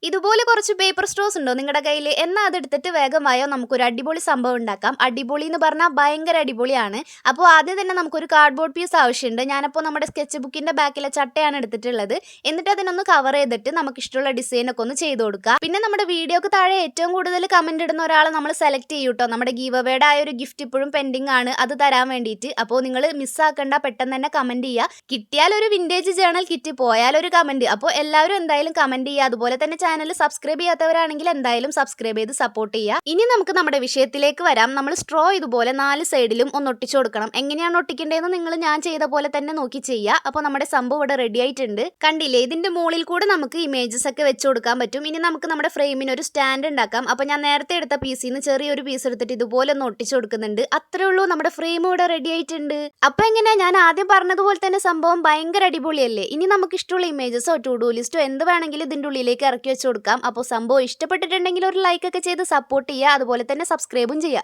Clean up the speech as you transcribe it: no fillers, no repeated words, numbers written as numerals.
ഇതുപോലെ കുറച്ച് paper Straus ഉണ്ടോ നിങ്ങളുടെ കയ്യിൽ? എന്നാൽ അതെടുത്തിട്ട് വേഗമായോ നമുക്കൊരു അടിപൊളി സംഭവം ഉണ്ടാക്കാം. അടിപൊളി എന്ന് പറഞ്ഞാൽ ഭയങ്കര അടിപൊളിയാണ്. അപ്പോൾ ആദ്യം തന്നെ നമുക്കൊരു കാർഡ്ബോർഡ് പീസ് ആവശ്യമുണ്ട്. ഞാനപ്പോൾ നമ്മുടെ സ്കെച്ച് ബുക്കിൻ്റെ ബാക്കിലെ ചട്ടയാണ് എടുത്തിട്ടുള്ളത്. എന്നിട്ട് അതിനൊന്ന് കവർ ചെയ്തിട്ട് നമുക്കിഷ്ടമുള്ള ഡിസൈനൊക്കെ ഒന്ന് ചെയ്ത് കൊടുക്കുക. പിന്നെ നമ്മുടെ വീഡിയോക്ക് താഴെ ഏറ്റവും കൂടുതൽ കമൻറ്റ് ഇടുന്ന ഒരാളെ നമ്മൾ സെലക്ട് ചെയ്യും കേട്ടോ. നമ്മുടെ ഗീവ് അവേയുടെ ആയ ഒരു ഗിഫ്റ്റ് ഇപ്പോഴും പെൻഡിങ് ആണ്, അത് തരാൻ വേണ്ടിയിട്ട്. അപ്പോൾ നിങ്ങൾ മിസ്സാക്കണ്ട, പെട്ടെന്ന് തന്നെ കമൻറ്റ് ചെയ്യുക. കിട്ടിയാൽ ഒരു വിൻറ്റേജ് ജേണൽ കിറ്റ്, പോയാൽ ഒരു കമൻറ്റ്. അപ്പോൾ എല്ലാവരും എന്തായാലും കമൻറ്റ് ചെയ്യുക. അതുപോലെ തന്നെ ചാനൽ സബ്സ്ക്രൈബ് ചെയ്യാത്തവരാണെങ്കിൽ എന്തായാലും സബ്സ്ക്രൈബ് ചെയ്ത് സപ്പോർട്ട് ചെയ്യുക. ഇനി നമുക്ക് നമ്മുടെ വിഷയത്തിലേക്ക് വരാം. നമ്മൾ സ്ട്രോ ഇതുപോലെ 4 സൈഡിലും ഒന്ന് ഒട്ടിച്ചു കൊടുക്കണം. എങ്ങനെയാണ് ഒട്ടിക്കേണ്ടതെന്ന് നിങ്ങൾ ഞാൻ ചെയ്ത പോലെ തന്നെ നോക്കി ചെയ്യുക. അപ്പോൾ നമ്മുടെ സംഭവം ഇവിടെ റെഡി ആയിട്ടുണ്ട്. കണ്ടില്ലേ, ഇതിന്റെ മുകളിൽ കൂടെ നമുക്ക് ഇമേജസ് ഒക്കെ വെച്ച് കൊടുക്കാൻ പറ്റും. ഇനി നമുക്ക് നമ്മുടെ ഫ്രെയിമിന് ഒരു സ്റ്റാൻഡ് ഉണ്ടാക്കാം. അപ്പോൾ ഞാൻ നേരത്തെ എടുത്ത പീസിൽ നിന്ന് ചെറിയൊരു പീസ് എടുത്തിട്ട് ഇതുപോലെ ഒന്ന് ഒട്ടിച്ചു കൊടുക്കുന്നുണ്ട്. അത്രേ ഉള്ളൂ, നമ്മുടെ ഫ്രെയിം ഇവിടെ റെഡി ആയിട്ടുണ്ട്. അപ്പോൾ എങ്ങനെയാ, ഞാൻ ആദ്യം പറഞ്ഞതുപോലെ തന്നെ സംഭവം ഭയങ്കര അടിപൊളിയല്ലേ? ഇനി നമുക്ക് ഇഷ്ടമുള്ള ഇമേജസോ ടു ഡു ലിസ്റ്റോ എന്ത് വേണമെങ്കിലും ഇതിന്റെ ഉള്ളിലേക്ക് ഇറക്കി വെച്ച് കൊടുക്കാം. അപ്പോൾ സംഭവം ഇഷ്ടപ്പെട്ടിട്ടുണ്ടെങ്കിൽ ഒരു ലൈക്ക് ഒക്കെ ചെയ്ത് സപ്പോർട്ട് ചെയ്യുക. അതുപോലെ തന്നെ സബ്സ്ക്രൈബും ചെയ്യുക.